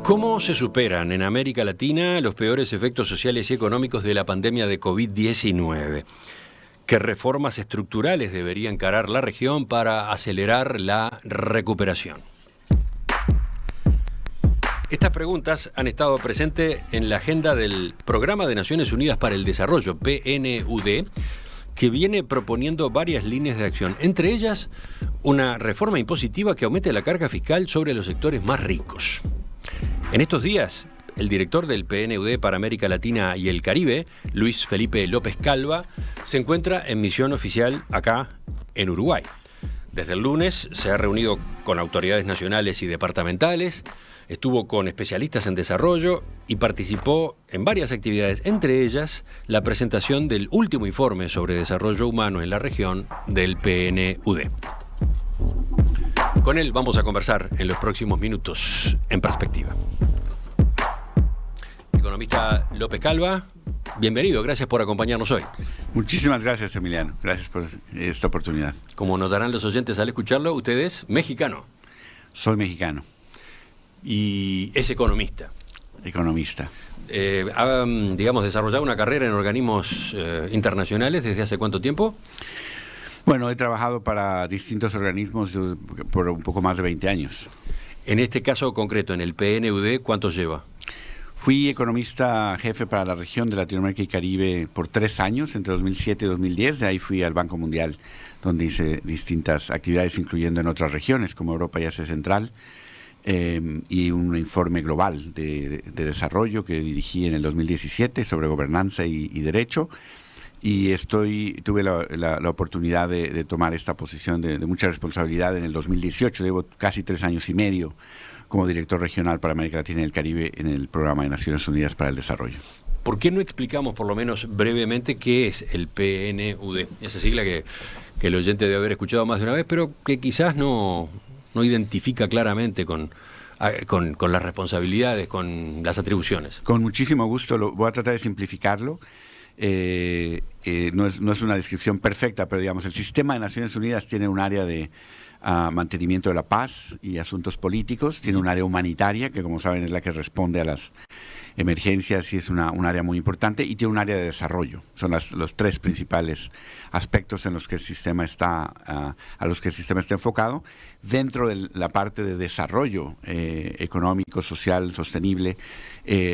¿Cómo se superan en América Latina los peores efectos sociales y económicos de la pandemia de COVID-19? ¿Qué reformas estructurales debería encarar la región para acelerar la recuperación? Estas preguntas han estado presentes en la agenda del Programa de Naciones Unidas para el Desarrollo, PNUD, que viene proponiendo varias líneas de acción, entre ellas una reforma impositiva que aumente la carga fiscal sobre los sectores más ricos. En estos días, el director del PNUD para América Latina y el Caribe, Luis Felipe López Calva, se encuentra en misión oficial acá en Uruguay. Desde el lunes se ha reunido con autoridades nacionales y departamentales, estuvo con especialistas en desarrollo y participó en varias actividades, entre ellas la presentación del último informe sobre desarrollo humano en la región del PNUD. Con él vamos a conversar en los próximos minutos en Perspectiva. Economista López Calva, bienvenido, gracias por acompañarnos hoy. Muchísimas gracias, Emiliano, gracias por esta oportunidad. Como notarán los oyentes al escucharlo, usted es mexicano. Soy mexicano. Y es economista. Economista. ¿Ha, desarrollado una carrera en organismos internacionales desde hace cuánto tiempo? Bueno, he trabajado para distintos organismos por un poco más de 20 años. En este caso concreto, en el PNUD, ¿cuánto lleva? Fui economista jefe para la región de Latinoamérica y Caribe por 3 años, entre 2007 y 2010. De ahí fui al Banco Mundial, donde hice distintas actividades, incluyendo en otras regiones, como Europa y Asia Central, y un informe global de desarrollo que dirigí en el 2017 sobre gobernanza y derecho. Y tuve la oportunidad de tomar esta posición de mucha responsabilidad en el 2018. Llevo casi 3 años y medio como director regional para América Latina y el Caribe en el Programa de Naciones Unidas para el Desarrollo. ¿Por qué no explicamos por lo menos brevemente qué es el PNUD? Esa sigla que el oyente debe haber escuchado más de una vez, pero que quizás no identifica claramente con las responsabilidades, con las atribuciones. Con muchísimo gusto, voy a tratar de simplificarlo. No es una descripción perfecta, pero digamos, el sistema de Naciones Unidas tiene un área de mantenimiento de la paz y asuntos políticos, tiene un área humanitaria, que como saben es la que responde a las emergencias y es un área muy importante, y tiene un área de desarrollo. Son los 3 principales aspectos en los que el sistema a los que el sistema está enfocado. Dentro de la parte de desarrollo económico, social, sostenible,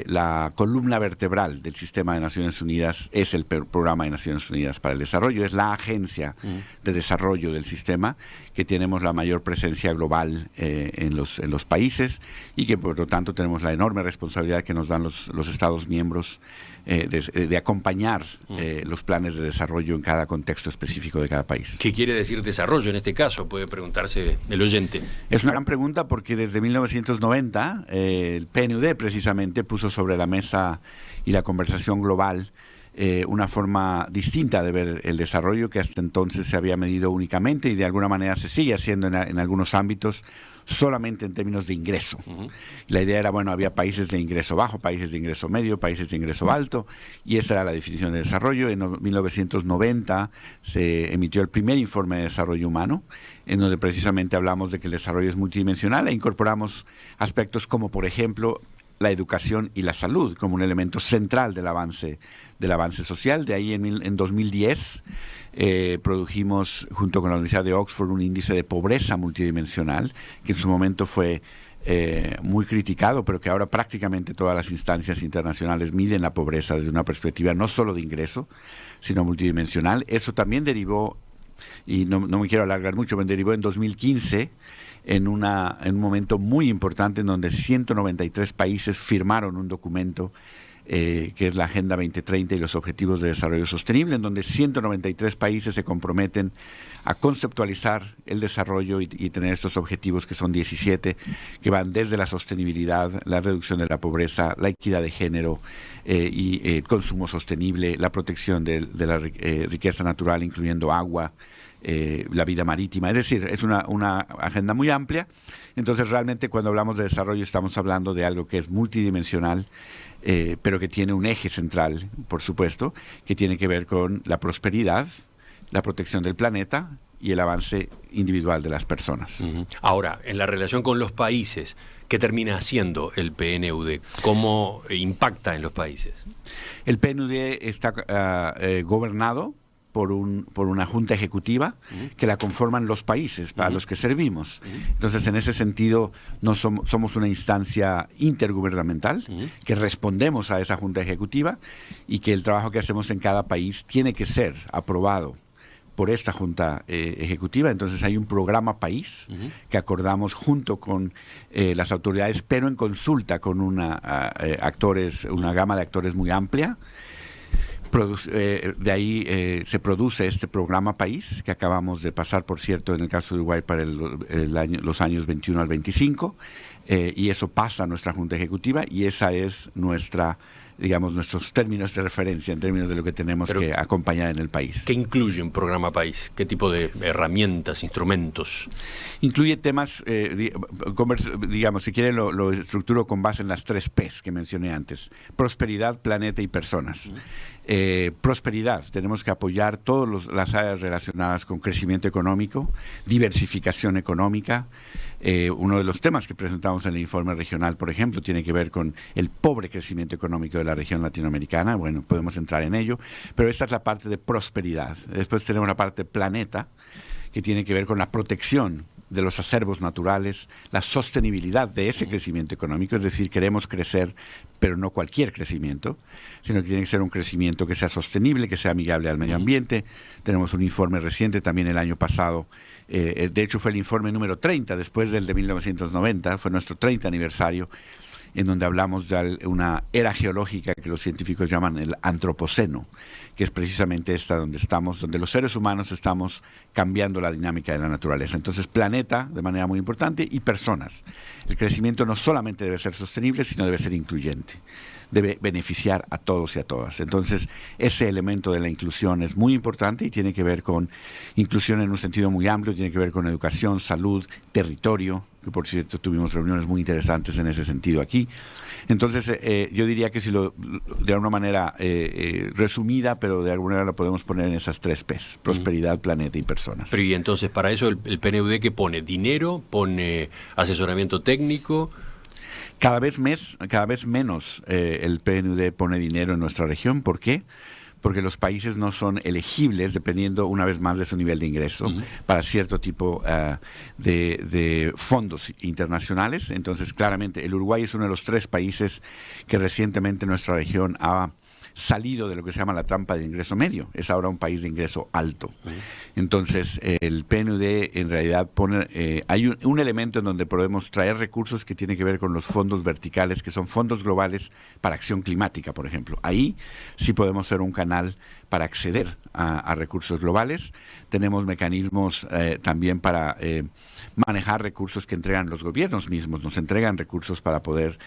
la columna vertebral del sistema de Naciones Unidas es el Programa de Naciones Unidas para el Desarrollo. Es la agencia de desarrollo del sistema, que tenemos la mayor presencia global en los países, y que por lo tanto tenemos la enorme responsabilidad que nos dan los Estados miembros de acompañar los planes de desarrollo en cada contexto específico de cada país. ¿Qué quiere decir desarrollo en este caso? Puede preguntarse el oyente. Es una gran pregunta, porque desde 1990 el PNUD precisamente puso sobre la mesa y la conversación global una forma distinta de ver el desarrollo, que hasta entonces se había medido únicamente y de alguna manera se sigue haciendo en algunos ámbitos solamente en términos de ingreso. La idea era, había países de ingreso bajo, países de ingreso medio, países de ingreso alto, y esa era la definición de desarrollo. En 1990 se emitió el primer informe de desarrollo humano, en donde precisamente hablamos de que el desarrollo es multidimensional e incorporamos aspectos como, por ejemplo, la educación y la salud como un elemento central del avance social. De ahí en 2010 produjimos, junto con la Universidad de Oxford, un índice de pobreza multidimensional, que en su momento fue muy criticado, pero que ahora prácticamente todas las instancias internacionales miden la pobreza desde una perspectiva no solo de ingreso, sino multidimensional. Eso también derivó, y no me quiero alargar mucho, pero derivó en 2015 en un momento muy importante en donde 193 países firmaron un documento que es la Agenda 2030 y los Objetivos de Desarrollo Sostenible, en donde 193 países se comprometen a conceptualizar el desarrollo y tener estos objetivos, que son 17, que van desde la sostenibilidad, la reducción de la pobreza, la equidad de género y el consumo sostenible, la protección de la riqueza natural, incluyendo agua, la vida marítima. Es decir, es una agenda muy amplia. Entonces, realmente, cuando hablamos de desarrollo, estamos hablando de algo que es multidimensional, pero que tiene un eje central, por supuesto, que tiene que ver con la prosperidad, la protección del planeta, y el avance individual de las personas. Ahora, en la relación con los países, ¿qué termina haciendo el PNUD? ¿Cómo impacta en los países? El PNUD está gobernado por una junta ejecutiva que la conforman los países para los que servimos. Entonces, en ese sentido, somos una instancia intergubernamental que respondemos a esa junta ejecutiva y que el trabajo que hacemos en cada país tiene que ser aprobado por esta junta ejecutiva. Entonces hay un programa país que acordamos junto con las autoridades, pero en consulta con una gama de actores muy amplia. De ahí se produce este programa país que acabamos de pasar, por cierto, en el caso de Uruguay para los años 21 al 25, y eso pasa a nuestra junta ejecutiva y esa es nuestros términos de referencia en términos de lo que tenemos que acompañar en el país. ¿Qué incluye un programa país? ¿Qué tipo de herramientas, instrumentos? Incluye temas, si quieren lo estructuro con base en las 3 P's que mencioné antes: prosperidad, planeta y personas. Prosperidad, tenemos que apoyar todas las áreas relacionadas con crecimiento económico, diversificación económica. Uno de los temas que presentamos en el informe regional, por ejemplo, tiene que ver con el pobre crecimiento económico de la región latinoamericana. Bueno, podemos entrar en ello, pero esta es la parte de prosperidad. Después tenemos la parte planeta, que tiene que ver con la protección de los acervos naturales, la sostenibilidad de ese crecimiento económico, es decir, queremos crecer, pero no cualquier crecimiento, sino que tiene que ser un crecimiento que sea sostenible, que sea amigable al medio ambiente. Tenemos un informe reciente también el año pasado, de hecho fue el informe número 30, después del de 1990, fue nuestro 30 aniversario, en donde hablamos de una era geológica que los científicos llaman el antropoceno, que es precisamente esta donde los seres humanos estamos cambiando la dinámica de la naturaleza. Entonces, planeta, de manera muy importante, y personas. El crecimiento no solamente debe ser sostenible, sino debe ser incluyente. Debe beneficiar a todos y a todas. Entonces, ese elemento de la inclusión es muy importante y tiene que ver con inclusión en un sentido muy amplio, tiene que ver con educación, salud, territorio, que por cierto tuvimos reuniones muy interesantes en ese sentido aquí. Entonces, yo diría que de alguna manera resumida, pero de alguna manera la podemos poner en esas 3 P's: prosperidad, planeta y personas. Pero y entonces, para eso el PNUD, ¿qué pone? ¿Dinero? ¿Pone asesoramiento técnico? Cada vez menos el PNUD pone dinero en nuestra región. ¿Por qué? Porque los países no son elegibles, dependiendo una vez más de su nivel de ingreso, para cierto tipo de fondos internacionales. Entonces, claramente, el Uruguay es uno de los 3 países que recientemente nuestra región ha salido de lo que se llama la trampa de ingreso medio. Es ahora un país de ingreso alto. Entonces, el PNUD en realidad hay un elemento en donde podemos traer recursos que tiene que ver con los fondos verticales, que son fondos globales para acción climática, por ejemplo. Ahí sí podemos ser un canal para acceder a recursos globales. Tenemos mecanismos también para manejar recursos que entregan los gobiernos mismos. Nos entregan recursos para poder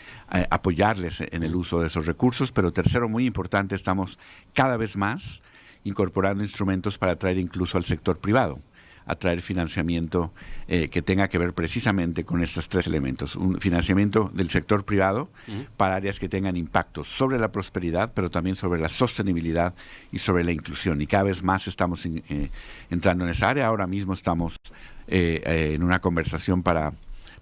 apoyarles en el uso de esos recursos. Pero tercero, muy importante, estamos cada vez más incorporando instrumentos para atraer incluso al sector privado, atraer financiamiento que tenga que ver precisamente con estos 3 elementos: un financiamiento del sector privado para áreas que tengan impacto sobre la prosperidad, pero también sobre la sostenibilidad y sobre la inclusión. Y cada vez más estamos entrando en esa área. Ahora mismo estamos en una conversación para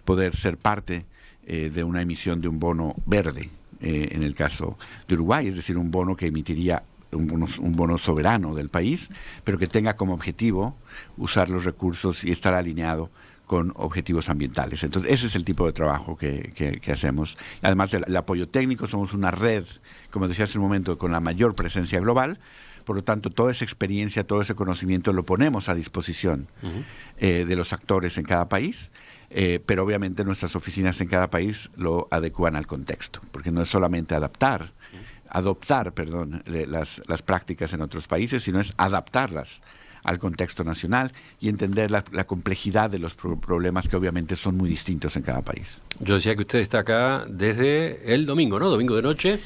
poder ser parte de una emisión de un bono verde, en el caso de Uruguay, es decir, un bono que emitiría un bono soberano del país, pero que tenga como objetivo usar los recursos y estar alineado con objetivos ambientales. Entonces, ese es el tipo de trabajo que hacemos. Además del apoyo técnico, somos una red, como decía hace un momento, con la mayor presencia global. Por lo tanto, toda esa experiencia, todo ese conocimiento lo ponemos a disposición de los actores en cada país, pero obviamente nuestras oficinas en cada país lo adecúan al contexto, porque no es solamente adoptar las prácticas en otros países, sino es adaptarlas al contexto nacional y entender la complejidad de los problemas que obviamente son muy distintos en cada país. Yo decía que usted está acá desde el domingo, ¿no? Domingo de noche.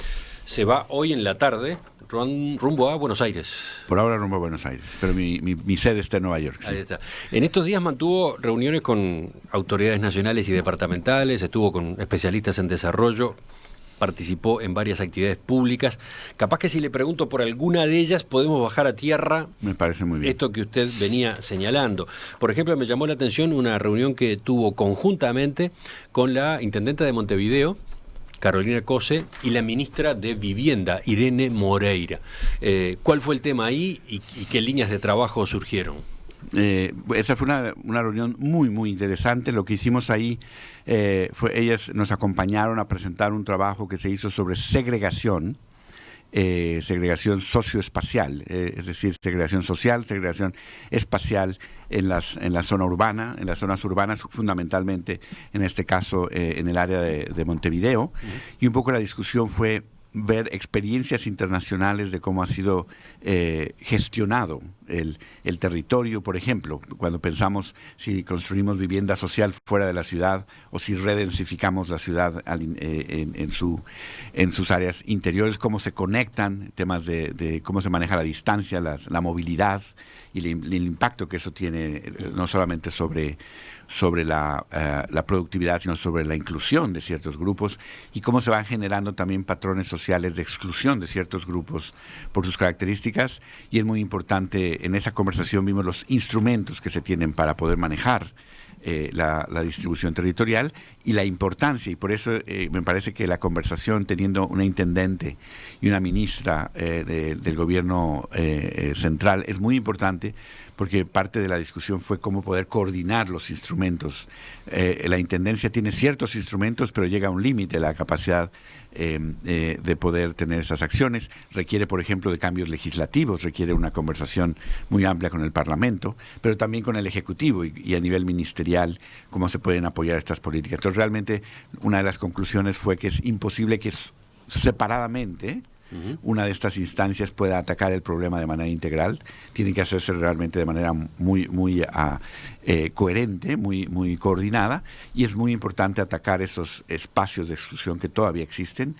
Se va hoy en la tarde rumbo a Buenos Aires. Por ahora rumbo a Buenos Aires, pero mi sede está en Nueva York. Sí. Ahí está. En estos días mantuvo reuniones con autoridades nacionales y departamentales, estuvo con especialistas en desarrollo. participó en varias actividades públicas. Capaz que si le pregunto por alguna de ellas, podemos bajar a tierra. Me parece muy bien. Esto que usted venía señalando. Por ejemplo, me llamó la atención una reunión que tuvo conjuntamente con la intendenta de Montevideo, Carolina Cose, y la ministra de Vivienda, Irene Moreira. ¿Cuál fue el tema ahí y qué líneas de trabajo surgieron? Esa fue una reunión muy interesante. Lo que hicimos ahí ellas nos acompañaron a presentar un trabajo que se hizo sobre segregación socioespacial, es decir, segregación social, segregación espacial en la zona urbana, en las zonas urbanas, fundamentalmente en este caso en el área de Montevideo. Y un poco la discusión fue ver experiencias internacionales de cómo ha sido gestionado el territorio, por ejemplo, cuando pensamos si construimos vivienda social fuera de la ciudad o si redensificamos la ciudad en sus áreas interiores, cómo se conectan, temas de cómo se maneja la distancia, la movilidad y el impacto que eso tiene no solamente sobre la productividad, sino sobre la inclusión de ciertos grupos y cómo se van generando también patrones sociales de exclusión de ciertos grupos por sus características. Y es muy importante, en esa conversación vimos los instrumentos que se tienen para poder manejar la distribución territorial y la importancia, y por eso me parece que la conversación teniendo una intendente y una ministra del gobierno central es muy importante, porque parte de la discusión fue cómo poder coordinar los instrumentos. La intendencia tiene ciertos instrumentos, pero llega a un límite la capacidad de poder tener esas acciones. Requiere, por ejemplo, de cambios legislativos, requiere una conversación muy amplia con el Parlamento, pero también con el Ejecutivo y a nivel ministerial, cómo se pueden apoyar estas políticas. Entonces, realmente, una de las conclusiones fue que es imposible que separadamente una de estas instancias pueda atacar el problema de manera integral. Tiene que hacerse realmente de manera muy coherente, muy coordinada, y es muy importante atacar esos espacios de exclusión que todavía existen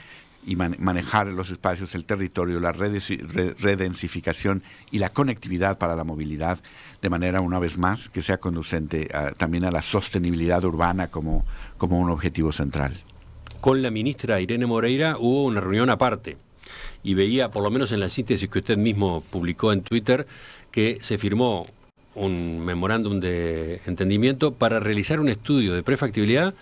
y manejar los espacios, el territorio, la redensificación y la conectividad para la movilidad de manera, una vez más, que sea conducente también a la sostenibilidad urbana como un objetivo central. Con la ministra Irene Moreira hubo una reunión aparte. Y veía, por lo menos en la síntesis que usted mismo publicó en Twitter, que se firmó un memorándum de entendimiento para realizar un estudio de prefactibilidad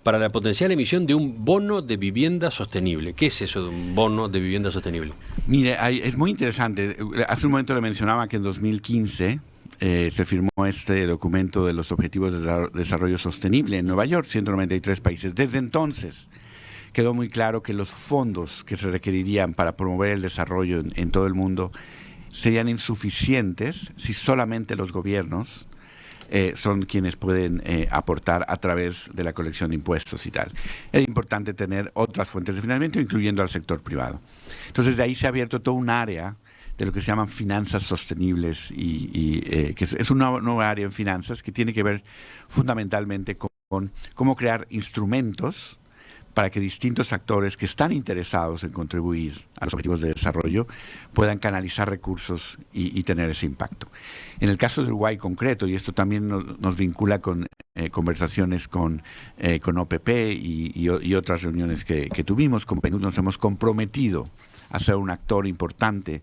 para la potencial emisión de un bono de vivienda sostenible. ¿Qué es eso de un bono de vivienda sostenible? Mire, es muy interesante. Hace un momento le mencionaba que en 2015 se firmó este documento de los Objetivos de Desarrollo Sostenible en Nueva York, 193 países. Desde entonces quedó muy claro que los fondos que se requerirían para promover el desarrollo en todo el mundo serían insuficientes si solamente los gobiernos son quienes pueden aportar a través de la colección de impuestos y tal. Es importante tener otras fuentes de financiamiento, incluyendo al sector privado. Entonces, de ahí se ha abierto todo un área de lo que se llaman finanzas sostenibles que es una nueva área en finanzas que tiene que ver fundamentalmente con cómo crear instrumentos para que distintos actores que están interesados en contribuir a los objetivos de desarrollo puedan canalizar recursos y tener ese impacto. En el caso de Uruguay concreto, y esto también nos vincula con conversaciones con OPP y otras reuniones que tuvimos, con PNUD nos hemos comprometido a ser un actor importante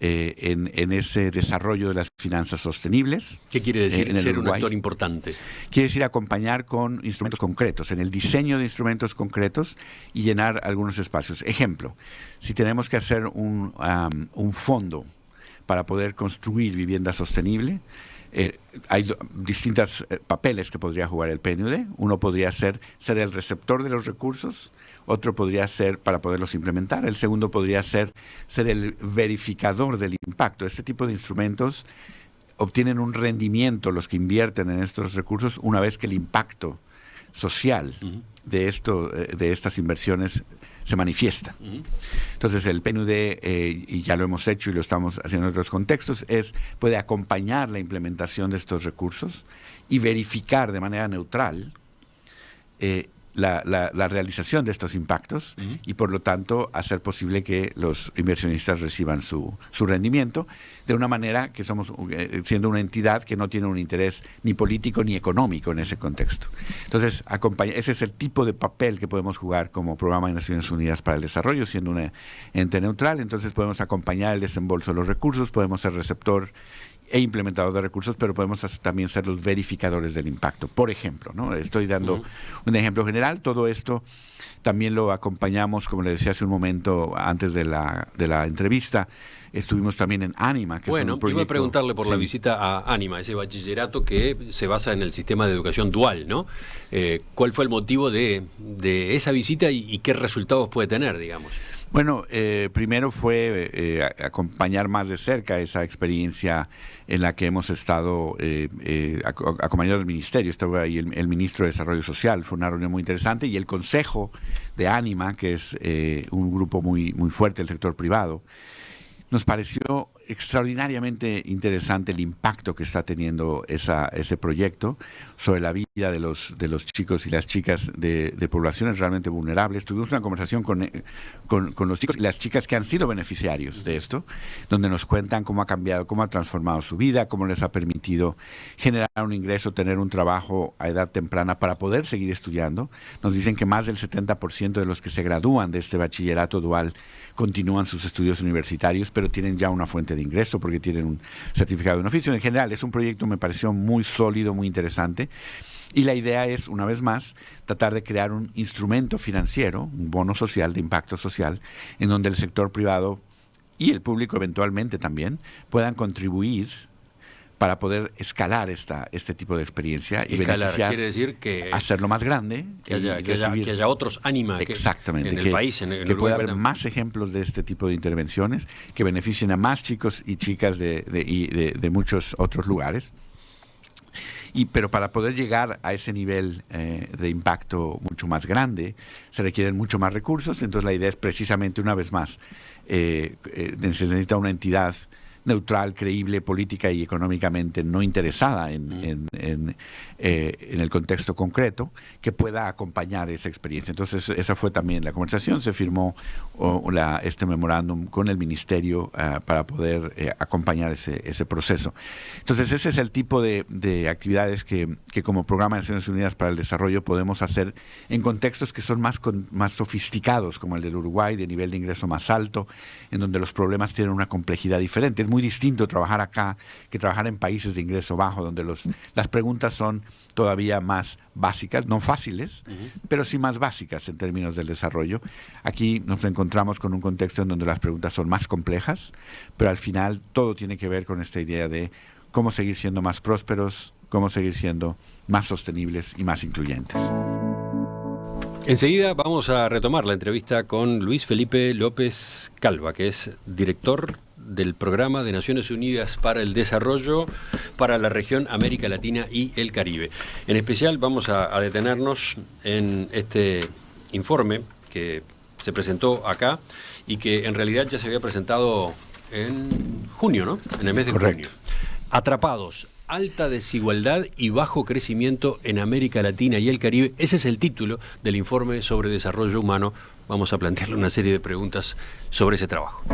en ese desarrollo de las finanzas sostenibles. ¿Qué quiere decir ser un actor importante? Quiere decir acompañar con instrumentos concretos, en el diseño de instrumentos concretos y llenar algunos espacios. Ejemplo, si tenemos que hacer un fondo para poder construir vivienda sostenible, hay distintos papeles que podría jugar el PNUD. Uno podría ser el receptor de los recursos, otro podría ser para poderlos implementar, el segundo podría ser el verificador del impacto. Este tipo de instrumentos obtienen un rendimiento los que invierten en estos recursos una vez que el impacto social de estas inversiones se manifiesta. Entonces el PNUD, y ya lo hemos hecho y lo estamos haciendo en otros contextos, puede acompañar la implementación de estos recursos y verificar de manera neutral la realización de estos impactos y por lo tanto hacer posible que los inversionistas reciban su rendimiento de una manera que somos siendo una entidad que no tiene un interés ni político ni económico en ese contexto. Entonces, ese es el tipo de papel que podemos jugar como Programa de Naciones Unidas para el Desarrollo, siendo un ente neutral. Entonces podemos acompañar el desembolso de los recursos, podemos ser receptor e implementador de recursos, pero podemos también ser los verificadores del impacto. Por ejemplo, ¿no? Estoy dando un ejemplo general. Todo esto también lo acompañamos, como le decía hace un momento antes de la entrevista. Estuvimos también en Anima, que es un proyecto. Iba a preguntarle por la visita a Anima, ese bachillerato que se basa en el sistema de educación dual, ¿no? ¿Cuál fue el motivo de esa visita y qué resultados puede tener, digamos? Bueno, primero fue acompañar más de cerca esa experiencia en la que hemos estado acompañando al ministerio. Estaba ahí el ministro de Desarrollo Social, fue una reunión muy interesante, y el Consejo de Anima, que es un grupo muy, muy fuerte del sector privado. Nos pareció extraordinariamente interesante el impacto que está teniendo ese proyecto sobre la vida de los chicos y las chicas de poblaciones realmente vulnerables. Tuvimos una conversación con los chicos y las chicas que han sido beneficiarios de esto, donde nos cuentan cómo ha cambiado, cómo ha transformado su vida, cómo les ha permitido generar un ingreso, tener un trabajo a edad temprana para poder seguir estudiando. Nos dicen que más del 70% de los que se gradúan de este bachillerato dual continúan sus estudios universitarios, pero tienen ya una fuente de ingreso porque tienen un certificado de un oficio. En general, es un proyecto, me pareció muy sólido, muy interesante. Y la idea es, una vez más, tratar de crear un instrumento financiero, un bono social de impacto social, en donde el sector privado y el público eventualmente también puedan contribuir para poder escalar este tipo de experiencia y beneficiar, quiere decir que hacerlo más grande, que haya otros Anima exactamente, en el país, en que pueda haber también. más ejemplos de este tipo de intervenciones que beneficien a más chicos y chicas de muchos otros lugares. Pero para poder llegar a ese nivel de impacto mucho más grande, se requieren mucho más recursos. Entonces la idea es precisamente, una vez más, se necesita una entidad neutral, creíble, política y económicamente no interesada en el contexto concreto, que pueda acompañar esa experiencia. Entonces, esa fue también la conversación. Se firmó este memorándum con el ministerio para poder acompañar ese proceso. Entonces, ese es el tipo de actividades que como Programa de Naciones Unidas para el Desarrollo podemos hacer en contextos que son más sofisticados, como el del Uruguay, de nivel de ingreso más alto, en donde los problemas tienen una complejidad diferente. Es muy distinto trabajar acá que trabajar en países de ingreso bajo, donde las preguntas son todavía más básicas, no fáciles, pero sí más básicas en términos del desarrollo. Aquí nos encontramos con un contexto en donde las preguntas son más complejas, pero al final todo tiene que ver con esta idea de cómo seguir siendo más prósperos, cómo seguir siendo más sostenibles y más incluyentes. Enseguida vamos a retomar la entrevista con Luis Felipe López Calva, que es director del Programa de Naciones Unidas para el Desarrollo para la región América Latina y el Caribe. En especial vamos a detenernos en este informe que se presentó acá y que en realidad ya se había presentado en junio, ¿no? En el mes de Correcto. junio. Atrapados, alta desigualdad y bajo crecimiento en América Latina y el Caribe. Ese es el título del informe sobre desarrollo humano. Vamos a plantearle una serie de preguntas sobre ese trabajo.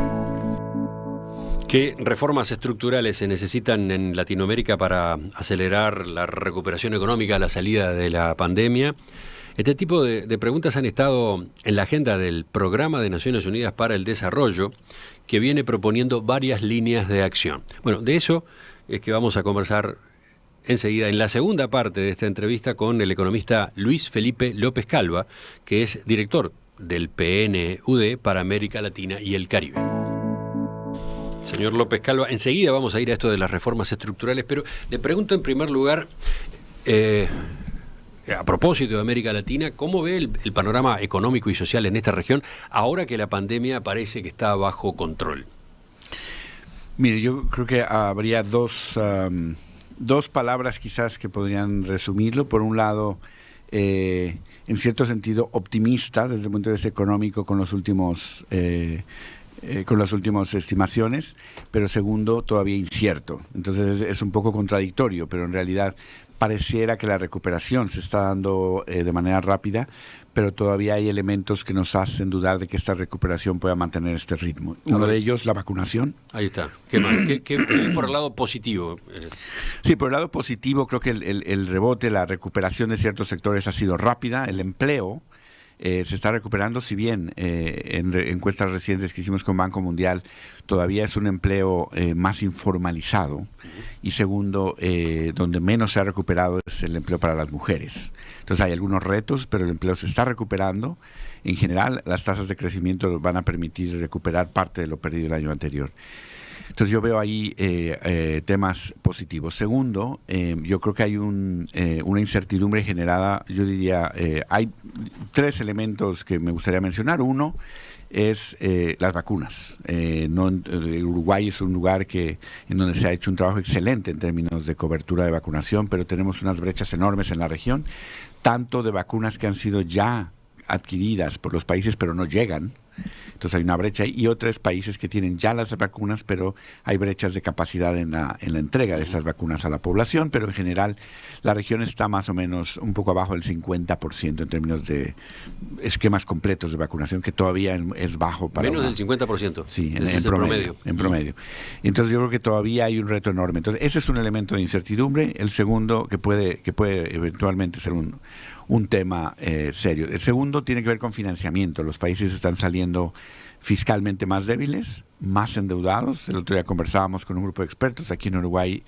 ¿Qué reformas estructurales se necesitan en Latinoamérica para acelerar la recuperación económica a la salida de la pandemia? Este tipo de preguntas han estado en la agenda del Programa de Naciones Unidas para el Desarrollo, que viene proponiendo varias líneas de acción. Bueno, de eso es que vamos a conversar enseguida en la segunda parte de esta entrevista con el economista Luis Felipe López Calva, que es director del PNUD para América Latina y el Caribe. Señor López Calva, enseguida vamos a ir a esto de las reformas estructurales, pero le pregunto en primer lugar, a propósito de América Latina, ¿cómo ve el panorama económico y social en esta región ahora que la pandemia parece que está bajo control? Mire, yo creo que habría dos palabras quizás que podrían resumirlo. Por un lado, en cierto sentido optimista desde el punto de vista económico con las últimas estimaciones, pero segundo, todavía incierto. Entonces es un poco contradictorio, pero en realidad pareciera que la recuperación se está dando de manera rápida, pero todavía hay elementos que nos hacen dudar de que esta recuperación pueda mantener este ritmo. Uno de ellos, la vacunación. Ahí está. ¿Qué más? ¿Qué por el lado positivo? Sí, por el lado positivo creo que el rebote, la recuperación de ciertos sectores ha sido rápida. El empleo se está recuperando, si bien en encuestas recientes que hicimos con Banco Mundial todavía es un empleo más informalizado, y segundo, donde menos se ha recuperado es el empleo para las mujeres. Entonces hay algunos retos, pero el empleo se está recuperando. En general, las tasas de crecimiento van a permitir recuperar parte de lo perdido el año anterior. Entonces yo veo ahí temas positivos. Segundo, yo creo que hay una incertidumbre generada, yo diría, hay tres elementos que me gustaría mencionar. Uno es las vacunas. Uruguay es un lugar en donde se ha hecho un trabajo excelente en términos de cobertura de vacunación, pero tenemos unas brechas enormes en la región, tanto de vacunas que han sido ya adquiridas por los países pero no llegan. Entonces hay una brecha y otros países que tienen ya las vacunas, pero hay brechas de capacidad en la entrega de esas vacunas a la población, pero en general la región está más o menos un poco abajo del 50% en términos de esquemas completos de vacunación, que todavía es bajo para... Menos del 50%. Sí, en promedio. En promedio. Entonces yo creo que todavía hay un reto enorme. Entonces ese es un elemento de incertidumbre. El segundo, que puede eventualmente ser un tema serio. El segundo tiene que ver con financiamiento. Los países están saliendo fiscalmente más débiles, más endeudados. El otro día conversábamos con un grupo de expertos aquí en Uruguay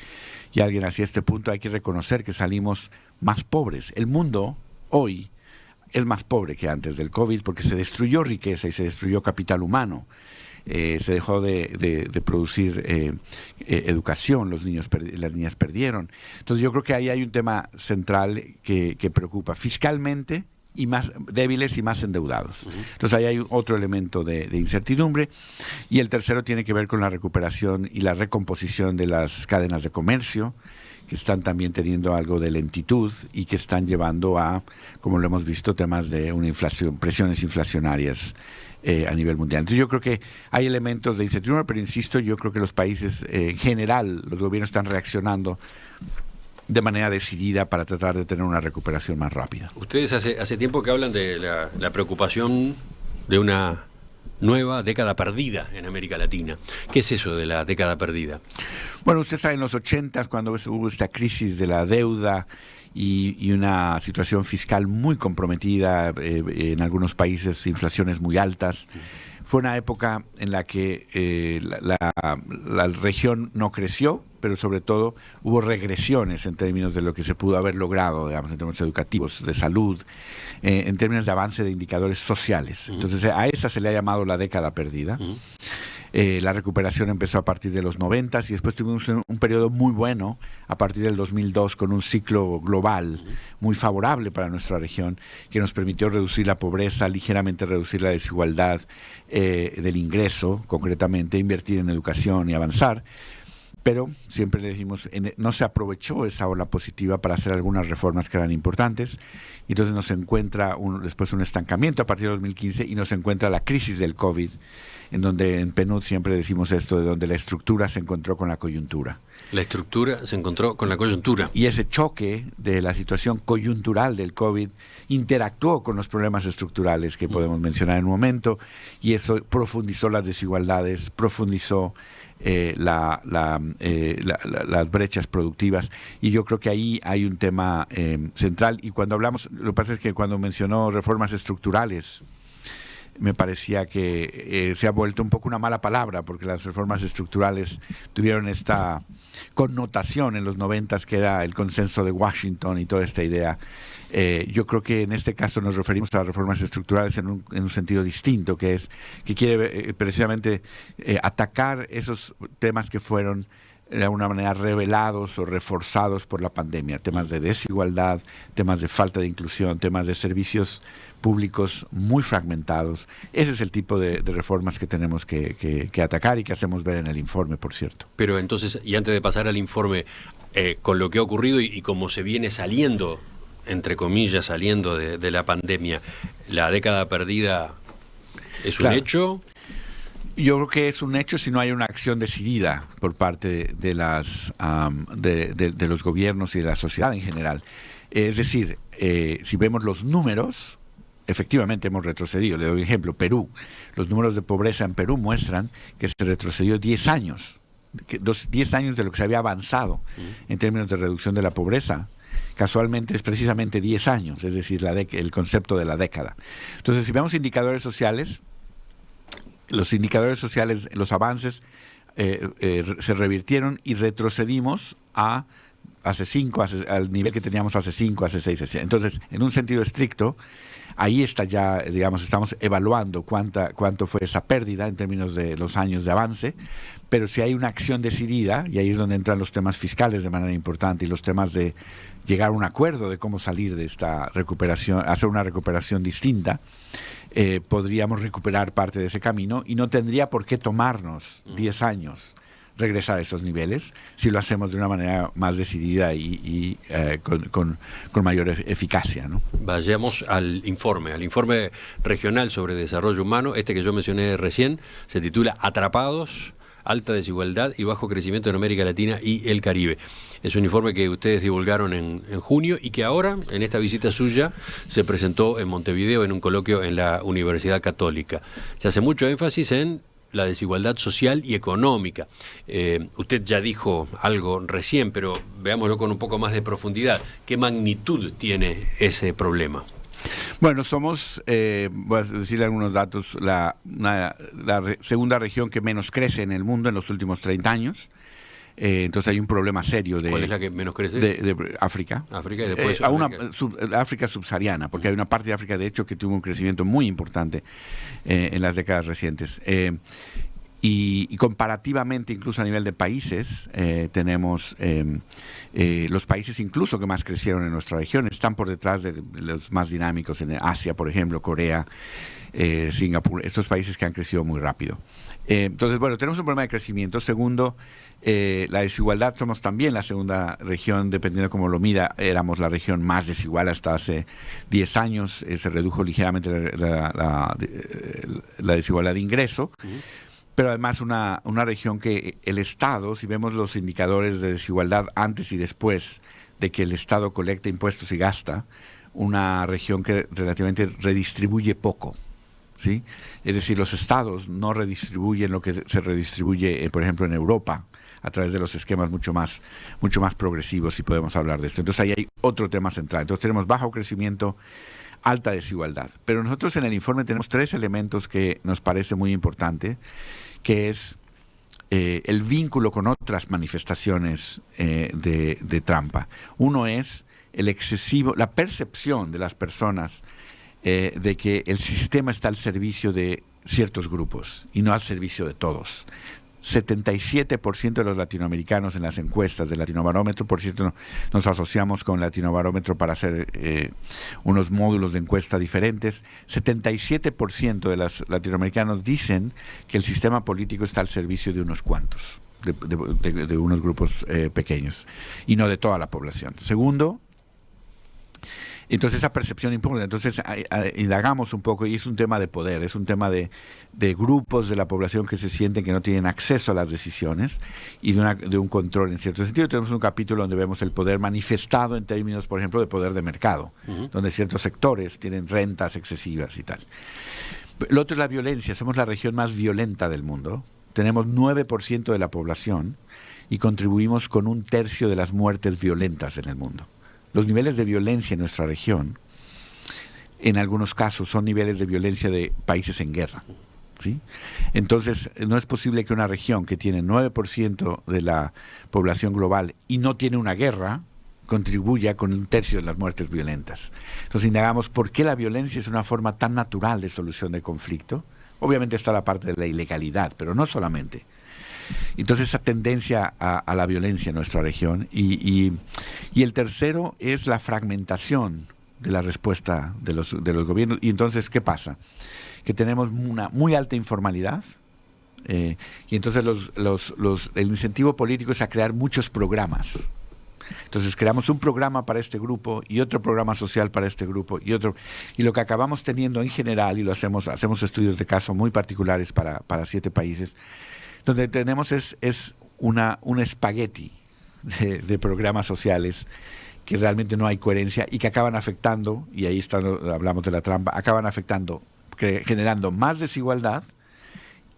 y alguien hacía este punto: hay que reconocer que salimos más pobres. El mundo hoy es más pobre que antes del COVID porque se destruyó riqueza y se destruyó capital humano. Se dejó de producir educación, las niñas perdieron. Entonces yo creo que ahí hay un tema central que preocupa fiscalmente, y más débiles y más endeudados. Entonces ahí hay otro elemento de incertidumbre. Y el tercero tiene que ver con la recuperación y la recomposición de las cadenas de comercio, que están también teniendo algo de lentitud y que están llevando a, como lo hemos visto, temas de una inflación, presiones inflacionarias a nivel mundial. Entonces yo creo que hay elementos de incertidumbre, pero insisto, yo creo que los países en general, los gobiernos están reaccionando de manera decidida para tratar de tener una recuperación más rápida. Ustedes hace tiempo que hablan de la preocupación de una nueva década perdida en América Latina. ¿Qué es eso de la década perdida? Bueno, usted sabe, en los 80, cuando hubo esta crisis de la deuda y una situación fiscal muy comprometida, en algunos países inflaciones muy altas, fue una época en la que la región no creció, pero sobre todo hubo regresiones en términos de lo que se pudo haber logrado, digamos, en términos educativos, de salud, en términos de avance de indicadores sociales. Entonces a esa se le ha llamado la década perdida. La recuperación empezó a partir de los 90 y después tuvimos un periodo muy bueno a partir del 2002 con un ciclo global muy favorable para nuestra región, que nos permitió reducir la pobreza, ligeramente reducir la desigualdad del ingreso, concretamente invertir en educación y avanzar. Pero siempre le dijimos, no se aprovechó esa ola positiva para hacer algunas reformas que eran importantes, y entonces nos encuentra después un estancamiento a partir de 2015 y nos encuentra la crisis del COVID, en donde en PNUD siempre decimos esto, de donde la estructura se encontró con la coyuntura. La estructura se encontró con la coyuntura. Y ese choque de la situación coyuntural del COVID interactuó con los problemas estructurales que podemos mencionar en un momento, y eso profundizó las desigualdades, profundizó las brechas productivas, y yo creo que ahí hay un tema central. Y cuando hablamos, lo que pasa es que cuando mencionó reformas estructurales, me parecía que se ha vuelto un poco una mala palabra, porque las reformas estructurales tuvieron esta connotación en los 90s, que era el consenso de Washington y toda esta idea. Yo creo que en este caso nos referimos a las reformas estructurales en un sentido distinto, que quiere precisamente atacar esos temas que fueron de alguna manera revelados o reforzados por la pandemia, temas de desigualdad, temas de falta de inclusión, temas de servicios públicos muy fragmentados. Ese es el tipo de reformas que tenemos que atacar y que hacemos ver en el informe, por cierto. Pero entonces, y antes de pasar al informe, con lo que ha ocurrido y cómo se viene saliendo, entre comillas, saliendo de la pandemia, ¿la década perdida es un hecho? Yo creo que es un hecho si no hay una acción decidida por parte de los gobiernos y de la sociedad en general. Es decir, si vemos los números, efectivamente hemos retrocedido. Le doy un ejemplo, Perú. Los números de pobreza en Perú muestran que se retrocedió 10 años. 10 años de lo que se había avanzado en términos de reducción de la pobreza. Casualmente es precisamente 10 años, es decir, el concepto de la década. Entonces, si vemos indicadores sociales, los avances se revirtieron y retrocedimos al nivel que teníamos hace 5, hace 6, hace 7. Entonces, en un sentido estricto, ahí está ya, digamos, estamos evaluando cuánto fue esa pérdida en términos de los años de avance, pero si hay una acción decidida, y ahí es donde entran los temas fiscales de manera importante y los temas de llegar a un acuerdo de cómo salir de esta recuperación, hacer una recuperación distinta, podríamos recuperar parte de ese camino y no tendría por qué tomarnos 10 años regresar a esos niveles si lo hacemos de una manera más decidida y con mayor eficacia, ¿no? Vayamos al informe regional sobre desarrollo humano. Este que yo mencioné recién se titula Atrapados, alta desigualdad y bajo crecimiento en América Latina y el Caribe. Es un informe que ustedes divulgaron en junio y que ahora, en esta visita suya, se presentó en Montevideo en un coloquio en la Universidad Católica. Se hace mucho énfasis en la desigualdad social y económica. Usted ya dijo algo recién, pero veámoslo con un poco más de profundidad. ¿Qué magnitud tiene ese problema? Bueno, somos, voy a decirle algunos datos, la segunda región que menos crece en el mundo en los últimos 30 años. Entonces hay un problema serio de... ¿Cuál es la que menos crece? De África. África y después África subsahariana, porque hay una parte de África, de hecho, que tuvo un crecimiento muy importante en las décadas recientes. Y comparativamente, incluso a nivel de países, tenemos los países incluso que más crecieron en nuestra región, están por detrás de los más dinámicos en Asia, por ejemplo, Corea, Singapur, estos países que han crecido muy rápido. Entonces, bueno, tenemos un problema de crecimiento. Segundo, la desigualdad, somos también la segunda región, dependiendo de cómo lo mida, éramos la región más desigual hasta hace 10 años, se redujo ligeramente la desigualdad de ingreso. Pero además una región que el Estado, si vemos los indicadores de desigualdad antes y después de que el Estado colecta impuestos y gasta, una región que relativamente redistribuye poco, ¿sí? Es decir, los estados no redistribuyen lo que se redistribuye, por ejemplo, en Europa, a través de los esquemas mucho más progresivos, si podemos hablar de esto. Entonces ahí hay otro tema central. Entonces tenemos bajo crecimiento, alta desigualdad. Pero nosotros en el informe tenemos 3 elementos que nos parece muy importante, que es el vínculo con otras manifestaciones de trampa. Uno es la percepción de las personas de que el sistema está al servicio de ciertos grupos y no al servicio de todos. 77% de los latinoamericanos en las encuestas del Latinobarómetro, por cierto, nos asociamos con Latinobarómetro para hacer unos módulos de encuesta diferentes. 77% de los latinoamericanos dicen que el sistema político está al servicio de unos cuantos, de unos grupos pequeños, y no de toda la población. Segundo, entonces esa percepción importa. Entonces indagamos un poco, y es un tema de poder, es un tema de grupos de la población que se sienten que no tienen acceso a las decisiones y de un control en cierto sentido. Tenemos un capítulo donde vemos el poder manifestado en términos, por ejemplo, de poder de mercado, donde ciertos sectores tienen rentas excesivas y tal. Lo otro es la violencia. Somos la región más violenta del mundo. Tenemos 9% de la población y contribuimos con 1/3 de las muertes violentas en el mundo. Los niveles de violencia en nuestra región, en algunos casos, son niveles de violencia de países en guerra, ¿sí? Entonces, no es posible que una región que tiene 9% de la población global y no tiene una guerra, contribuya con 1/3 de las muertes violentas. Entonces, indagamos por qué la violencia es una forma tan natural de solución de conflicto. Obviamente está la parte de la ilegalidad, pero no solamente. Entonces esa tendencia a la violencia en nuestra región y el tercero es la fragmentación de la respuesta de los gobiernos. Y entonces, ¿qué pasa? Que tenemos una muy alta informalidad y entonces el incentivo político es a crear muchos programas Entonces creamos un programa para este grupo y otro programa social para este grupo y otro. Y lo que acabamos teniendo en general, y lo hacemos estudios de caso muy particulares para 7 países, donde tenemos es un espagueti de programas sociales que realmente no hay coherencia y que acaban afectando, y ahí hablamos de la trampa, acaban afectando, generando más desigualdad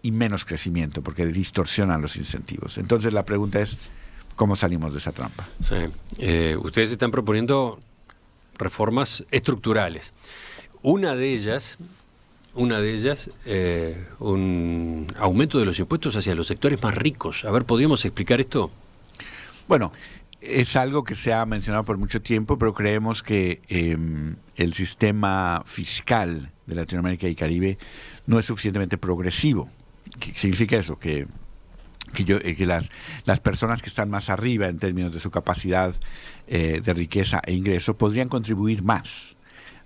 y menos crecimiento, porque distorsionan los incentivos. Entonces la pregunta es, ¿cómo salimos de esa trampa? Sí. Ustedes están proponiendo reformas estructurales. Una de ellas, un aumento de los impuestos hacia los sectores más ricos. A ver, ¿podríamos explicar esto? Bueno, es algo que se ha mencionado por mucho tiempo, pero creemos que el sistema fiscal de Latinoamérica y Caribe no es suficientemente progresivo. ¿Qué significa eso? Que las personas que están más arriba en términos de su capacidad de riqueza e ingreso podrían contribuir más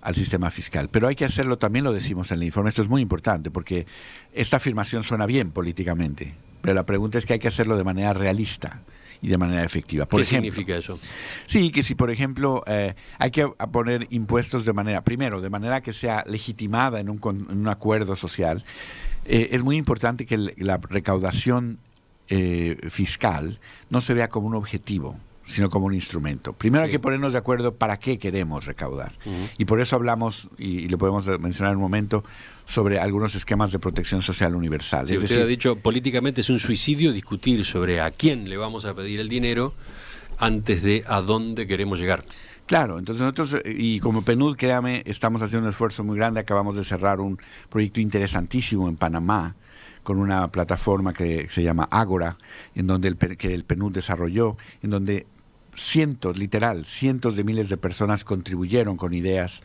al sistema fiscal. Pero hay que hacerlo, también lo decimos en el informe, esto es muy importante, porque esta afirmación suena bien políticamente, pero la pregunta es que hay que hacerlo de manera realista y de manera efectiva. ¿Qué significa eso? Sí, que si por ejemplo hay que poner impuestos de manera que sea legitimada en un acuerdo social, es muy importante que la recaudación fiscal no se vea como un objetivo, sino como un instrumento. Primero hay que ponernos de acuerdo para qué queremos recaudar. Y por eso hablamos, y lo podemos mencionar en un momento, sobre algunos esquemas de protección social universal. Sí, usted ha dicho, políticamente es un suicidio discutir sobre a quién le vamos a pedir el dinero antes de a dónde queremos llegar. Claro, entonces nosotros, y como PNUD, créame, estamos haciendo un esfuerzo muy grande. Acabamos de cerrar un proyecto interesantísimo en Panamá, con una plataforma que se llama Ágora, en donde que el PNUD desarrolló, en donde cientos de miles de personas contribuyeron con ideas,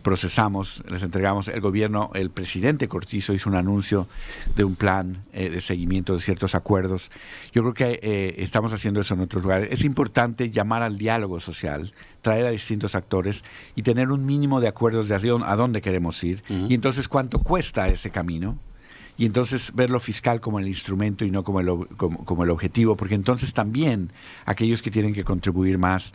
procesamos, les entregamos. El gobierno, el presidente Cortizo hizo un anuncio de un plan de seguimiento de ciertos acuerdos. Yo creo que estamos haciendo eso en otros lugares. Es importante llamar al diálogo social, traer a distintos actores y tener un mínimo de acuerdos de a dónde queremos ir, y entonces cuánto cuesta ese camino. Y entonces ver lo fiscal como el instrumento y no como el objetivo, porque entonces también aquellos que tienen que contribuir más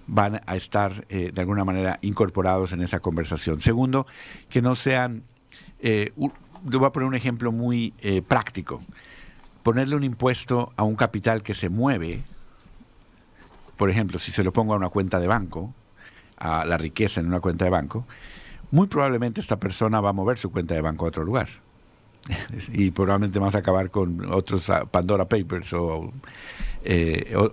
van a estar de alguna manera incorporados en esa conversación. Segundo, que no sean, voy a poner un ejemplo muy práctico, ponerle un impuesto a un capital que se mueve, por ejemplo, si se lo pongo a una cuenta de banco, a la riqueza en una cuenta de banco, muy probablemente esta persona va a mover su cuenta de banco a otro lugar. Y probablemente vamos a acabar con otros Pandora Papers o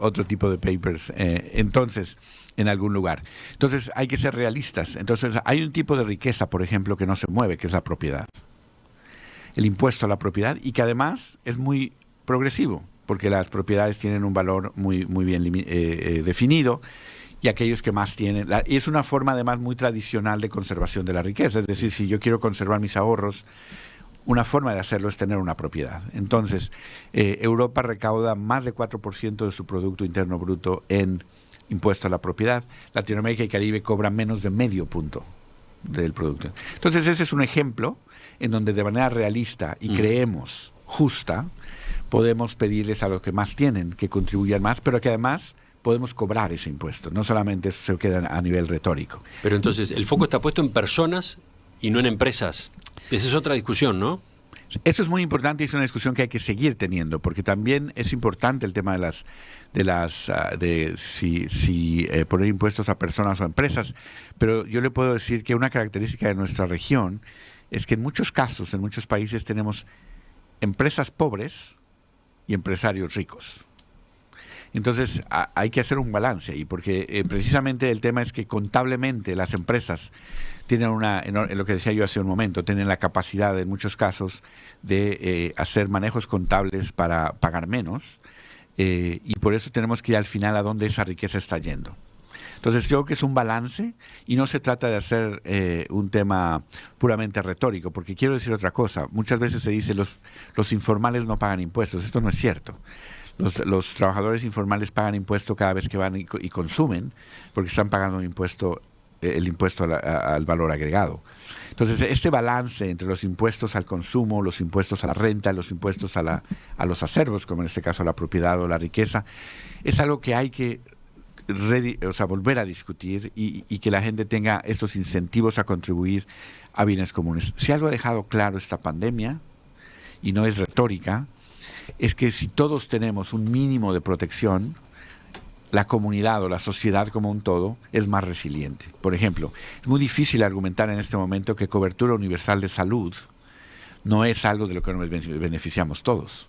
otro tipo de papers entonces en algún lugar. Entonces hay que ser realistas. Entonces hay un tipo de riqueza, por ejemplo, que no se mueve, que es la propiedad, el impuesto a la propiedad, y que además es muy progresivo, porque las propiedades tienen un valor muy bien definido, y aquellos que más tienen, y es una forma además muy tradicional de conservación de la riqueza. Es decir, si yo quiero conservar mis ahorros, una forma de hacerlo es tener una propiedad. Entonces, Europa recauda más de 4% de su Producto Interno Bruto en impuesto a la propiedad. Latinoamérica y Caribe cobran menos de medio punto del producto. Entonces, ese es un ejemplo en donde de manera realista y creemos justa, podemos pedirles a los que más tienen que contribuyan más, pero que además podemos cobrar ese impuesto. No solamente se queda a nivel retórico. Pero entonces, el foco está puesto en personas y no en empresas. Esa es otra discusión, ¿no? Eso es muy importante y es una discusión que hay que seguir teniendo, porque también es importante el tema de si poner impuestos a personas o a empresas. Pero yo le puedo decir que una característica de nuestra región es que en muchos casos, en muchos países, tenemos empresas pobres y empresarios ricos. Entonces hay que hacer un balance ahí, porque precisamente el tema es que contablemente las empresas tienen en lo que decía yo hace un momento, tienen la capacidad en muchos casos de hacer manejos contables para pagar menos, y por eso tenemos que ir al final a dónde esa riqueza está yendo. Entonces yo creo que es un balance y no se trata de hacer un tema puramente retórico, porque quiero decir otra cosa. Muchas veces se dice los informales no pagan impuestos. Esto no es cierto. Los trabajadores informales pagan impuesto cada vez que van y consumen, porque están pagando el impuesto al valor agregado. Entonces, este balance entre los impuestos al consumo, los impuestos a la renta, los impuestos a los acervos, como en este caso a la propiedad o la riqueza, es algo que hay que volver a discutir y que la gente tenga estos incentivos a contribuir a bienes comunes. Si algo ha dejado claro esta pandemia, y no es retórica, es que si todos tenemos un mínimo de protección, la comunidad o la sociedad como un todo es más resiliente. Por ejemplo, es muy difícil argumentar en este momento que cobertura universal de salud no es algo de lo que nos beneficiamos todos,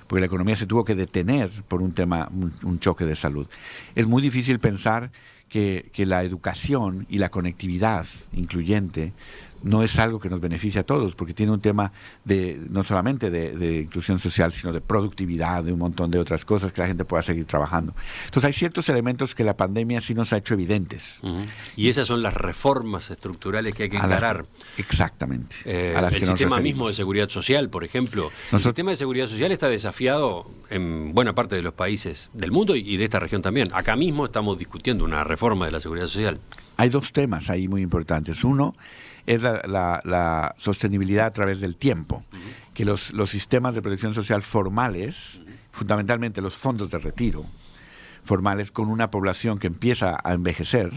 porque la economía se tuvo que detener por un choque de salud. Es muy difícil pensar que la educación y la conectividad incluyente no es algo que nos beneficia a todos, porque tiene un tema no solamente de inclusión social, sino de productividad, de un montón de otras cosas que la gente pueda seguir trabajando. Entonces hay ciertos elementos que la pandemia sí nos ha hecho evidentes. Y esas son las reformas estructurales que hay que encarar. Exactamente. El sistema mismo de seguridad social, por ejemplo. El sistema de seguridad social está desafiado en buena parte de los países del mundo y de esta región también. Acá mismo estamos discutiendo una reforma de la seguridad social. Hay dos temas ahí muy importantes. Uno es la sostenibilidad a través del tiempo, que los sistemas de protección social formales, fundamentalmente los fondos de retiro formales, con una población que empieza a envejecer,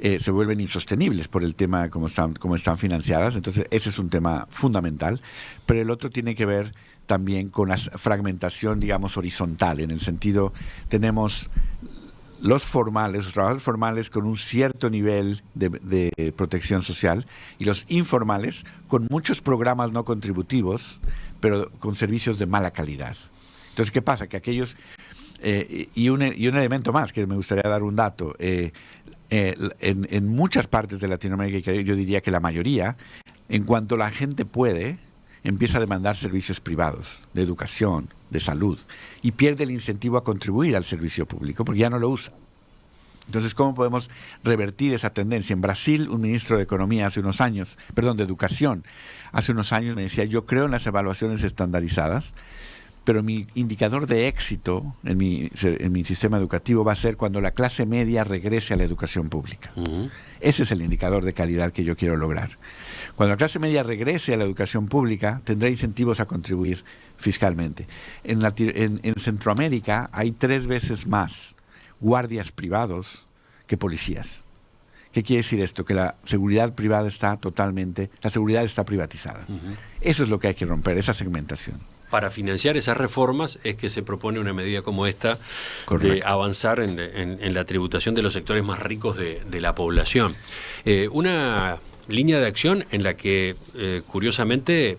se vuelven insostenibles por el tema como están financiadas. Entonces ese es un tema fundamental, pero el otro tiene que ver también con la fragmentación, digamos, horizontal, en el sentido, tenemos los trabajadores formales con un cierto nivel de protección social y los informales con muchos programas no contributivos, pero con servicios de mala calidad. Entonces, ¿qué pasa? Que aquellos... y un elemento más, que me gustaría dar un dato. En muchas partes de Latinoamérica, yo diría que la mayoría, en cuanto la gente puede, empieza a demandar servicios privados, de educación, de salud, y pierde el incentivo a contribuir al servicio público, porque ya no lo usa. Entonces, ¿cómo podemos revertir esa tendencia? En Brasil, un ministro de Economía de Educación, hace unos años me decía, yo creo en las evaluaciones estandarizadas, pero mi indicador de éxito en mi sistema educativo va a ser cuando la clase media regrese a la educación pública. Ese es el indicador de calidad que yo quiero lograr. Cuando la clase media regrese a la educación pública, tendrá incentivos a contribuir fiscalmente. En Centroamérica hay 3 veces más guardias privados que policías. ¿Qué quiere decir esto? Que la seguridad está privatizada. Eso es lo que hay que romper, esa segmentación. Para financiar esas reformas es que se propone una medida como esta. Correcto. De avanzar en la tributación de los sectores más ricos de la población. Una línea de acción en la que, curiosamente,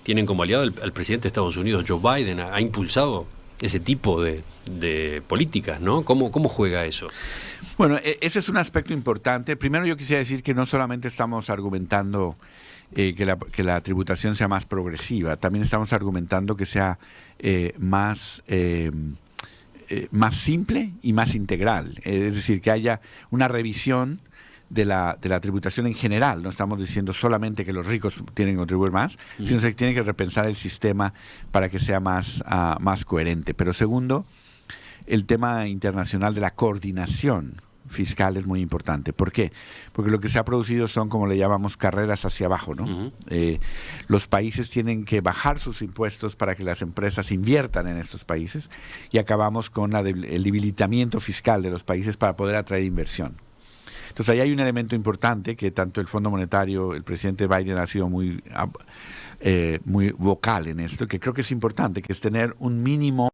tienen como aliado al presidente de Estados Unidos, Joe Biden, ha impulsado ese tipo de políticas, ¿no? ¿Cómo juega eso? Bueno, ese es un aspecto importante. Primero yo quisiera decir que no solamente estamos argumentando que la tributación sea más progresiva, también estamos argumentando que sea más simple y más integral. Es decir, que haya una revisión de la tributación en general. No estamos diciendo solamente que los ricos tienen que contribuir más, sino que se tiene que repensar el sistema para que sea más coherente. Pero segundo, el tema internacional de la coordinación fiscal es muy importante. ¿Por qué? Porque lo que se ha producido son, como le llamamos, carreras hacia abajo, ¿no? Los países tienen que bajar sus impuestos para que las empresas inviertan en estos países y acabamos con el debilitamiento fiscal de los países para poder atraer inversión. Entonces ahí hay un elemento importante que tanto el Fondo Monetario, el presidente Biden ha sido muy vocal en esto, que creo que es importante, que es tener un mínimo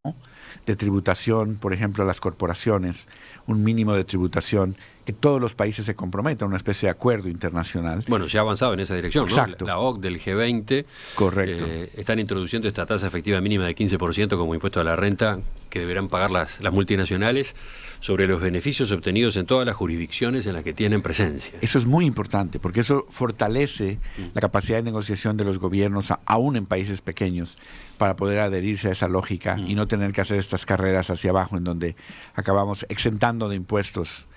de tributación, por ejemplo, a las corporaciones, un mínimo de tributación, que todos los países se comprometan, una especie de acuerdo internacional. Bueno, se ha avanzado en esa dirección, ¿no? Exacto. La OCDE del G20 correcto. Están introduciendo esta tasa efectiva mínima de 15% como impuesto a la renta que deberán pagar las multinacionales sobre los beneficios obtenidos en todas las jurisdicciones en las que tienen presencia. Eso es muy importante, porque eso fortalece la capacidad de negociación de los gobiernos, aún en países pequeños, para poder adherirse a esa lógica y no tener que hacer estas carreras hacia abajo en donde acabamos exentando de impuestos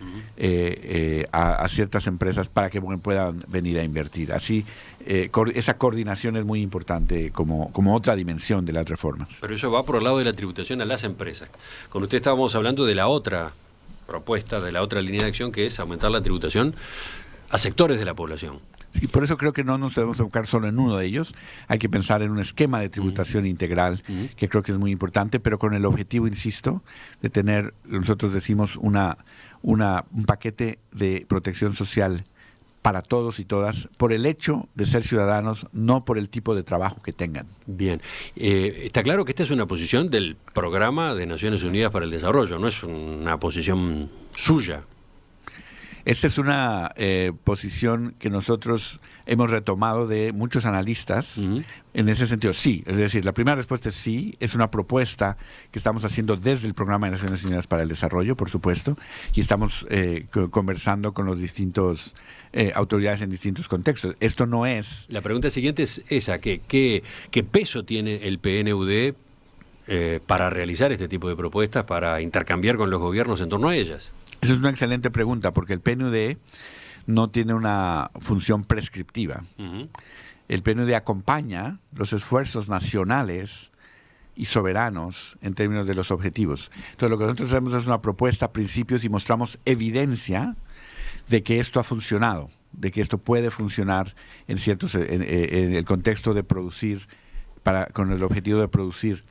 a ciertas empresas para que puedan venir a invertir. Así, esa coordinación es muy importante como otra dimensión de las reformas. Pero eso va por el lado de la tributación a las empresas. Con usted estábamos hablando de la otra propuesta, de la otra línea de acción, que es aumentar la tributación a sectores de la población. Y por eso creo que no nos debemos enfocar solo en uno de ellos. Hay que pensar en un esquema de tributación integral, que creo que es muy importante, pero con el objetivo, insisto, de tener, nosotros decimos, un paquete de protección social para todos y todas, por el hecho de ser ciudadanos, no por el tipo de trabajo que tengan. Bien, está claro que esta es una posición del Programa de Naciones Unidas para el Desarrollo, no es una posición suya. Esta es una posición que nosotros hemos retomado de muchos analistas. En ese sentido, sí. Es decir, la primera respuesta es sí. Es una propuesta que estamos haciendo desde el Programa de Naciones Unidas para el Desarrollo, por supuesto, y estamos conversando con los distintos autoridades en distintos contextos. Esto no es... La pregunta siguiente es esa, ¿qué peso tiene el PNUD para realizar este tipo de propuestas, para intercambiar con los gobiernos en torno a ellas? Esa es una excelente pregunta, porque el PNUD no tiene una función prescriptiva. El PNUD acompaña los esfuerzos nacionales y soberanos en términos de los objetivos. Entonces, lo que nosotros hacemos es una propuesta, principios, y mostramos evidencia de que esto ha funcionado, de que esto puede funcionar en el contexto de producir, con el objetivo de producir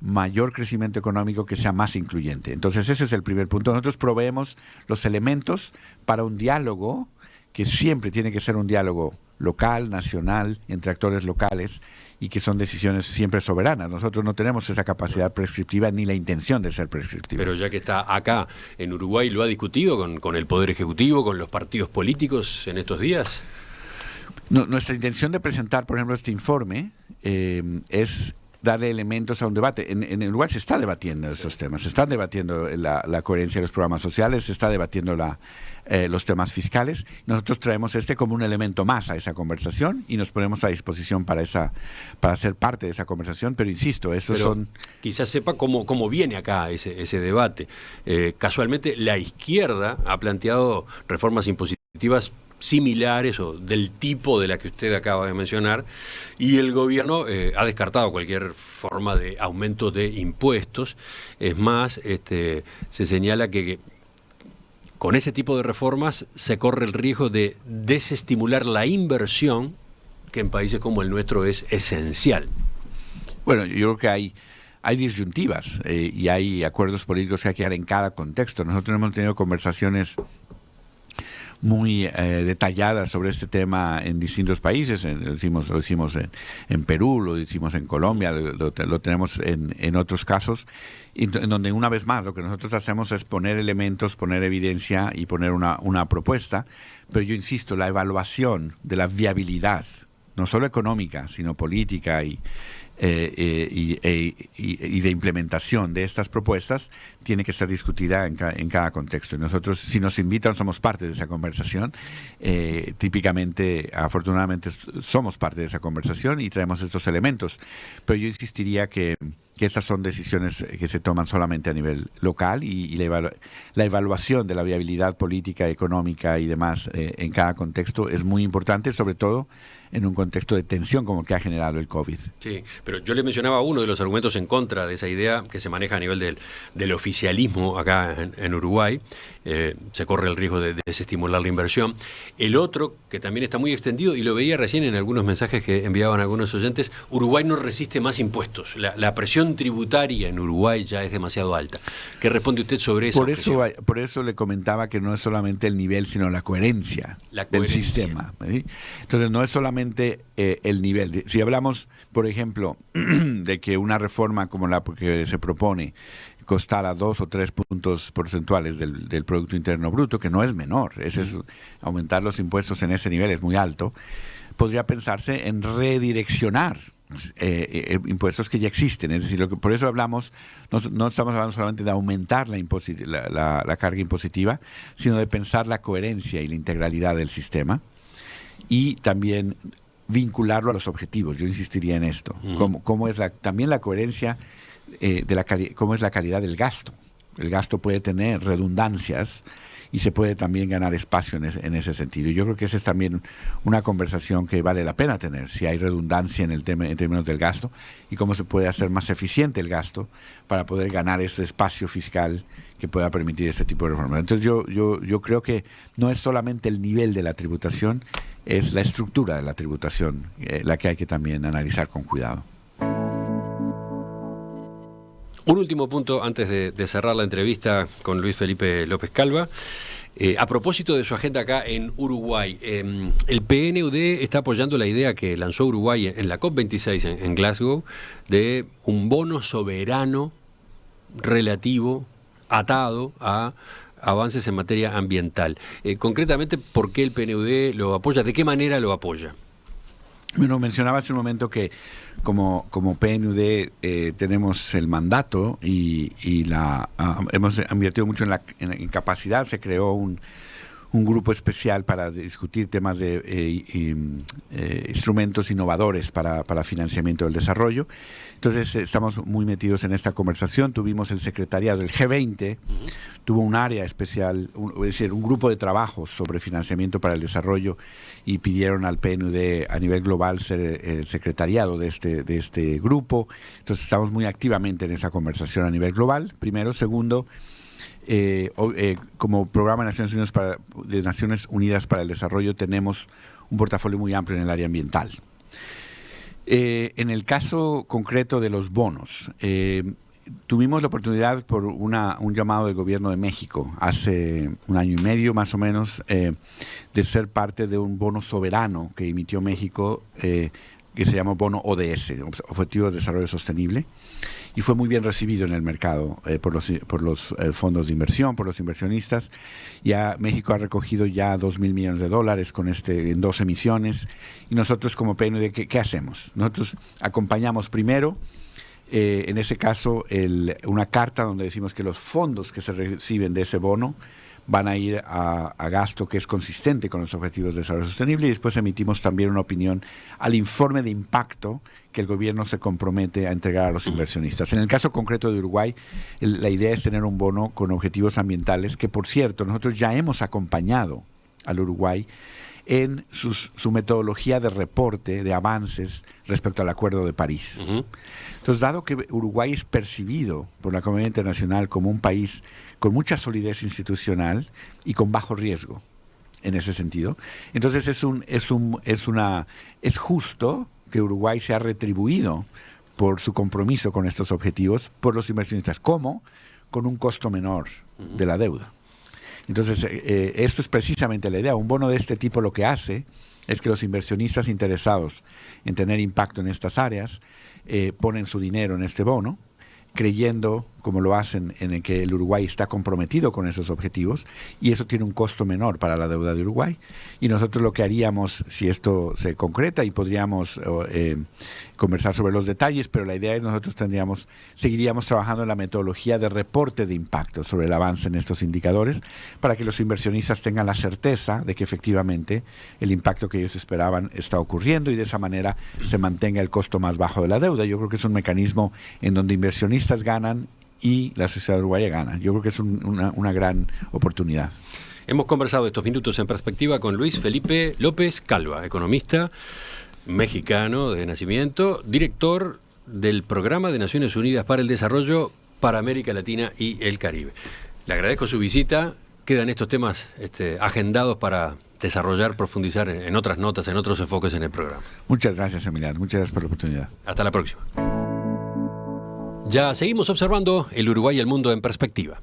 mayor crecimiento económico que sea más incluyente. Entonces ese es el primer punto. Nosotros proveemos los elementos para un diálogo que siempre tiene que ser un diálogo local, nacional, entre actores locales, y que son decisiones siempre soberanas. Nosotros no tenemos esa capacidad prescriptiva ni la intención de ser prescriptiva. Pero ya que está acá en Uruguay, ¿lo ha discutido con el Poder Ejecutivo, con los partidos políticos en estos días? No, nuestra intención de presentar, por ejemplo, este informe es darle elementos a un debate. En Uruguay se está debatiendo estos temas, se están debatiendo la coherencia de los programas sociales, se está debatiendo los temas fiscales. Nosotros traemos como un elemento más a esa conversación y nos ponemos a disposición para ser parte de esa conversación, pero insisto, quizás sepa cómo viene acá ese debate. Casualmente la izquierda ha planteado reformas impositivas similares o del tipo de la que usted acaba de mencionar, y el gobierno ha descartado cualquier forma de aumento de impuestos. Es más, se señala que con ese tipo de reformas se corre el riesgo de desestimular la inversión, que en países como el nuestro es esencial. Bueno, yo creo que hay disyuntivas y hay acuerdos políticos que hay que dar en cada contexto. Nosotros hemos tenido conversaciones muy detalladas sobre este tema en distintos países. Lo hicimos en Perú, lo hicimos en Colombia, lo tenemos en otros casos, en donde una vez más lo que nosotros hacemos es poner elementos, poner evidencia y poner una propuesta, pero yo insisto, la evaluación de la viabilidad, no solo económica, sino política y de implementación de estas propuestas tiene que ser discutida en cada contexto. Y nosotros, si nos invitan, somos parte de esa conversación. Típicamente, afortunadamente, somos parte de esa conversación y traemos estos elementos. Pero yo insistiría que estas son decisiones que se toman solamente a nivel local y la evaluación de la viabilidad política, económica y demás en cada contexto es muy importante, sobre todo en un contexto de tensión como el que ha generado el COVID. Sí, pero yo le mencionaba uno de los argumentos en contra de esa idea que se maneja a nivel del oficialismo acá en Uruguay. Se corre el riesgo de desestimular la inversión. El otro, que también está muy extendido, y lo veía recién en algunos mensajes que enviaban algunos oyentes, Uruguay no resiste más impuestos. La presión tributaria en Uruguay ya es demasiado alta. ¿Qué responde usted sobre eso? Por eso le comentaba que no es solamente el nivel, sino la coherencia del sistema. ¿Sí? Entonces no es solamente el nivel. Si hablamos, por ejemplo, de que una reforma como la que se propone costara 2 o 3 puntos porcentuales del Producto Interno Bruto, que no es menor, aumentar los impuestos en ese nivel es muy alto, podría pensarse en redireccionar impuestos que ya existen. Es decir, por eso hablamos, no estamos hablando solamente de aumentar la carga impositiva, sino de pensar la coherencia y la integralidad del sistema y también vincularlo a los objetivos. Yo insistiría en esto. Cómo es también la coherencia cómo es la calidad del gasto. El gasto puede tener redundancias y se puede también ganar espacio en ese sentido. Y yo creo que esa es también una conversación que vale la pena tener, si hay redundancia en términos del gasto y cómo se puede hacer más eficiente el gasto para poder ganar ese espacio fiscal que pueda permitir este tipo de reformas. Entonces yo creo que no es solamente el nivel de la tributación, es la estructura de la tributación la que hay que también analizar con cuidado. Un último punto antes de cerrar la entrevista con Luis Felipe López Calva. A propósito de su agenda acá en Uruguay, el PNUD está apoyando la idea que lanzó Uruguay en la COP26 en Glasgow de un bono soberano relativo, atado a avances en materia ambiental. Concretamente, ¿por qué el PNUD lo apoya? ¿De qué manera lo apoya? Bueno, mencionaba hace un momento que como PNUD tenemos el mandato y hemos invertido mucho en capacidad. Se creó un grupo especial para discutir temas de instrumentos innovadores para financiamiento del desarrollo. Entonces estamos muy metidos en esta conversación. Tuvimos el secretariado, el G20, tuvo un área especial, es decir, un grupo de trabajo sobre financiamiento para el desarrollo, y pidieron al PNUD a nivel global ser el secretariado de este grupo. Entonces estamos muy activamente en esa conversación a nivel global, primero. Segundo, como Programa de Naciones Unidas para el Desarrollo tenemos un portafolio muy amplio en el área ambiental. En el caso concreto de los bonos, tuvimos la oportunidad por un llamado del gobierno de México hace un año y medio más o menos de ser parte de un bono soberano que emitió México que se llama bono ODS, Objetivo de Desarrollo Sostenible, y fue muy bien recibido en el mercado por los fondos de inversión, por los inversionistas. Ya México ha recogido ya $2,000 millones con en 2 emisiones, y nosotros como PNUD, ¿qué hacemos? Nosotros acompañamos primero, en ese caso, una carta donde decimos que los fondos que se reciben de ese bono van a ir a gasto que es consistente con los objetivos de desarrollo sostenible, y después emitimos también una opinión al informe de impacto que el gobierno se compromete a entregar a los inversionistas. En el caso concreto de Uruguay, la idea es tener un bono con objetivos ambientales que, por cierto, nosotros ya hemos acompañado al Uruguay en su metodología de reporte de avances respecto al Acuerdo de París. Entonces, dado que Uruguay es percibido por la comunidad internacional como un país con mucha solidez institucional y con bajo riesgo en ese sentido, entonces es justo que Uruguay sea retribuido por su compromiso con estos objetivos por los inversionistas, como con un costo menor de la deuda. Entonces, esto es precisamente la idea. Un bono de este tipo lo que hace es que los inversionistas interesados en tener impacto en estas áreas ponen su dinero en este bono, creyendo, como lo hacen, en el que el Uruguay está comprometido con esos objetivos, y eso tiene un costo menor para la deuda de Uruguay. Y nosotros lo que haríamos, si esto se concreta, y podríamos conversar sobre los detalles, pero la idea es que nosotros seguiríamos trabajando en la metodología de reporte de impacto sobre el avance en estos indicadores, para que los inversionistas tengan la certeza de que efectivamente el impacto que ellos esperaban está ocurriendo, y de esa manera se mantenga el costo más bajo de la deuda. Yo creo que es un mecanismo en donde inversionistas ganan y la sociedad uruguaya gana. Yo creo que es una gran oportunidad. Hemos conversado estos minutos en perspectiva con Luis Felipe López Calva, economista mexicano de nacimiento, director del Programa de Naciones Unidas para el Desarrollo para América Latina y el Caribe. Le agradezco su visita. Quedan estos temas agendados para desarrollar, profundizar en otras notas, en otros enfoques en el programa. Muchas gracias, Emiliano. Muchas gracias por la oportunidad. Hasta la próxima. Ya seguimos observando el Uruguay y el mundo en perspectiva.